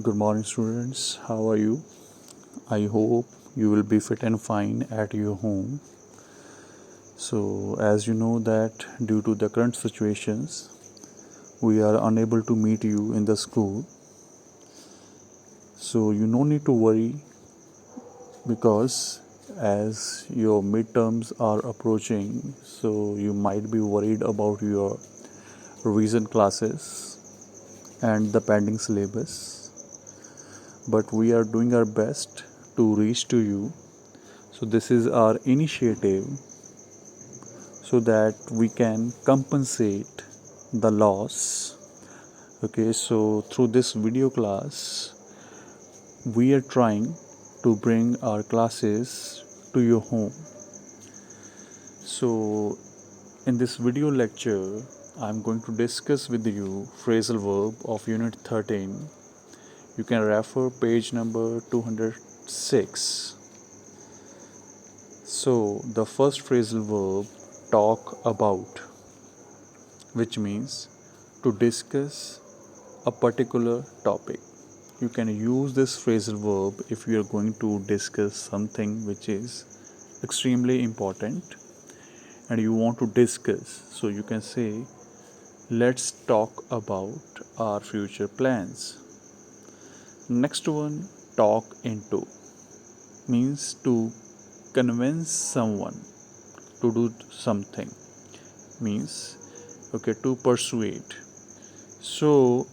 Good morning, students. How are you? I hope you will be fit and fine at your home. So, as you know that due to the current situations, we are unable to meet you in the school. So, you no need to worry because as your midterms are approaching, so you might be worried about your revision classes and the pending syllabus. But we are doing our best to reach to you. So, this is our initiative so that we can compensate the loss. Okay, so through this video class, we are trying to bring our classes to your home. So, in this video lecture, I'm going to discuss with you phrasal verb of Unit 13. You can refer page number 206. So, the first phrasal verb, talk about, which means to discuss a particular topic. You can use this phrasal verb if you are going to discuss something which is extremely important and you want to discuss. So you can say, let's talk about our future plans. Next one, talk into, means to convince someone to do something, means okay, to persuade. So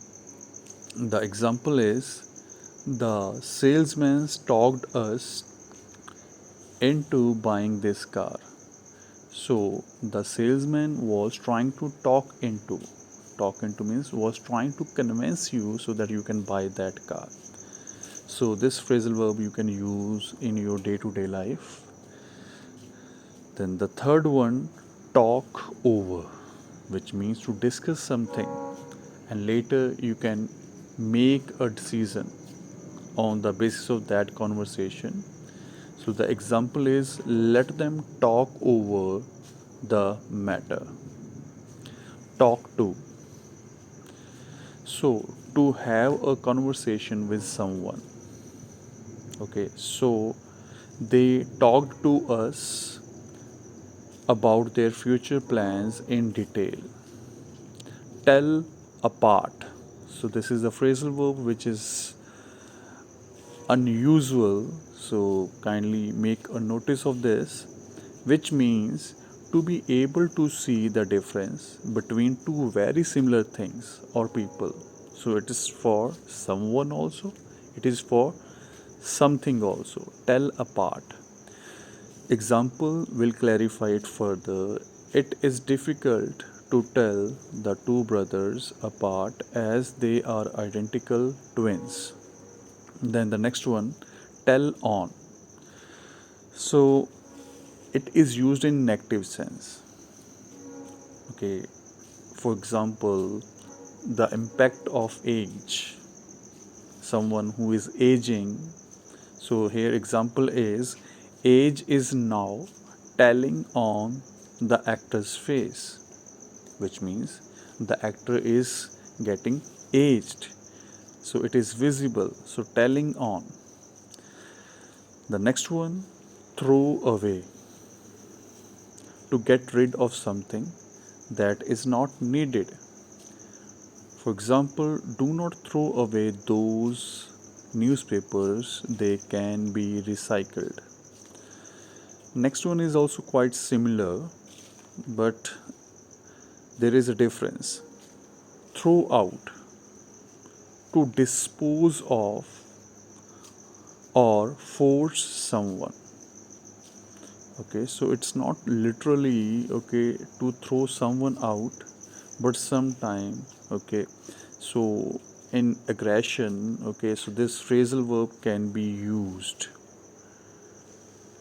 the example is the salesman talked us into buying this car. So the salesman was trying to talk into means was trying to convince you so that you can buy that car. So this phrasal verb you can use in your day-to-day life. Then the third one, talk over, which means to discuss something and later you can make a decision on the basis of that conversation. So the example is, let them talk over the matter. Talk to. So to have a conversation with someone. Okay, so they talked to us about their future plans in detail. Tell apart. So this is a phrasal verb which is unusual. So kindly make a notice of this, which means to be able to see the difference between two very similar things or people. So it is for someone also, it is for something also. Tell apart. Example will clarify it further. It is difficult to tell the two brothers apart as they are identical twins. Then the next one, tell on. So it is used in negative sense. Okay, for example, the impact of age, someone who is aging. So here example is, age is now telling on the actor's face, which means the actor is getting aged, so it is visible, so telling on. The next one, throw away, to get rid of something that is not needed. For example, do not throw away those newspapers, they can be recycled. Next one is also quite similar, but there is a difference. Throw out, to dispose of or force someone. Okay, so it's not literally okay to throw someone out, but sometime okay, so in aggression, okay, so this phrasal verb can be used.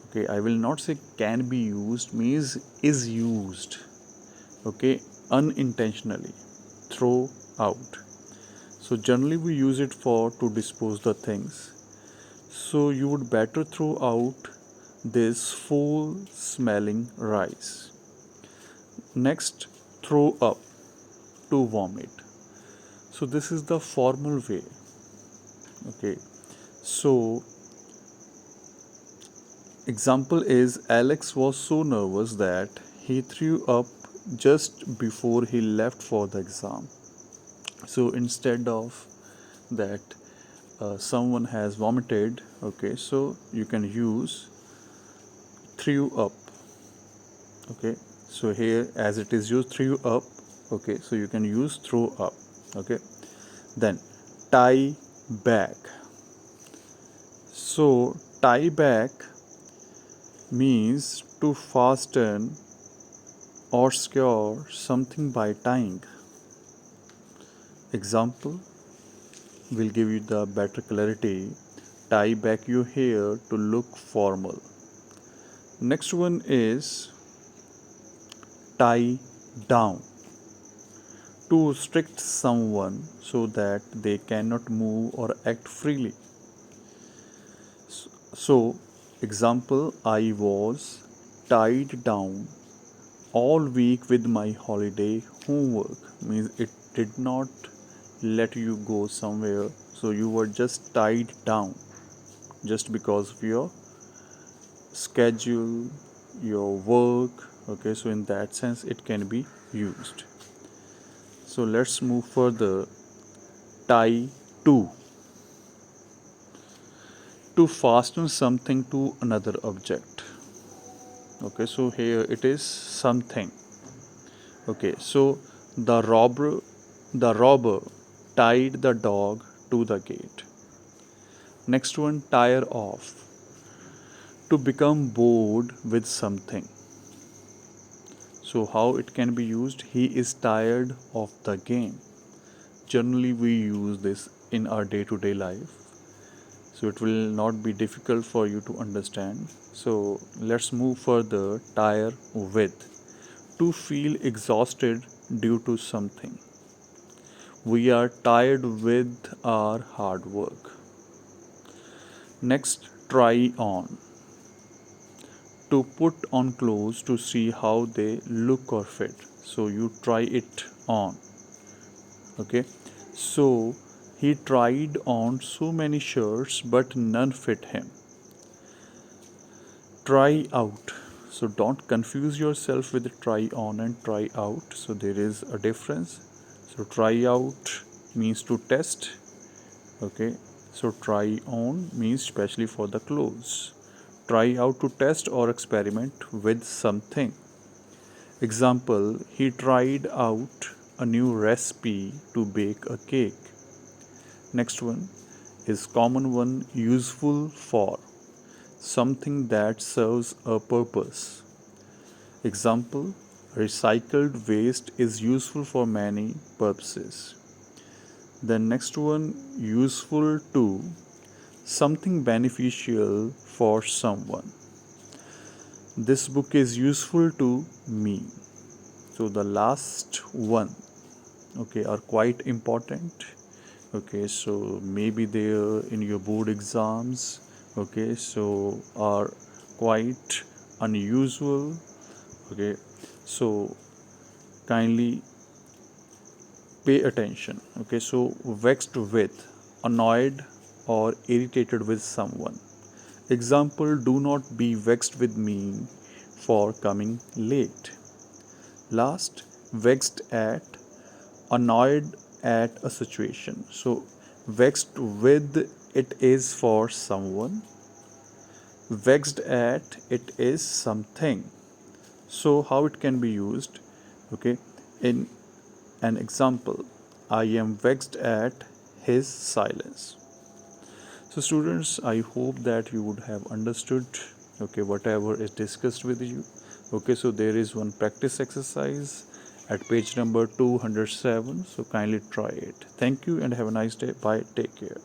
Okay, I will not say can be used, means is used, okay, unintentionally. Throw out. So generally we use it for to dispose the things. So you would better throw out this foul smelling rice. Next, throw up, to vomit. So this is the formal way. Okay, so example is Alex was so nervous that he threw up just before he left for the exam. So instead of that, someone has vomited, okay, so you can use threw up. Okay, so here as it is used threw up, okay, so you can use throw up. Okay, then tie back. So tie back means to fasten or secure something by tying. Example will give you the better clarity. Tie back your hair to look formal. Next one is tie down. To restrict someone so that they cannot move or act freely. So, example, I was tied down all week with my holiday homework. Means it did not let you go somewhere, so you were just tied down just because of your schedule, your work. Okay, so in that sense, it can be used. So let's move further. Tie to fasten something to another object. Okay, so here it is something. Okay, so the robber tied the dog to the gate. Next one, tire off. To become bored with something. So how it can be used? He is tired of the game. Generally we use this in our day-to-day life, so it will not be difficult for you to understand. So let's move further. Tire with. To feel exhausted due to something. We are tired with our hard work. Next, try on. To put on clothes to see how they look or fit. So you try it on. Okay. So he tried on so many shirts but none fit him. Try out. So don't confuse yourself with try on and try out. So there is a difference. So try out means to test. Okay. So try on means especially for the clothes. Try out to test or experiment with something. Example, he tried out a new recipe to bake a cake. Next one is common one, useful for. Something that serves a purpose. Example, recycled waste is useful for many purposes. The next one, useful to. Something beneficial for someone. This book is useful to me. So the last one, okay, are quite important. Okay, so maybe they are in your board exams. Okay, so are quite unusual. Okay, so kindly pay attention. Okay, so vexed with, annoyed or irritated with someone. Example, do not be vexed with me for coming late. Last, vexed at, annoyed at a situation. So vexed with, it is for someone. Vexed at, it is something. So how it can be used? Okay, in an example, I am vexed at his silence. So students, I hope that you would have understood, okay, whatever is discussed with you. Okay, so there is one practice exercise at page number 207. So kindly try it. Thank you and have a nice day. Bye. Take care.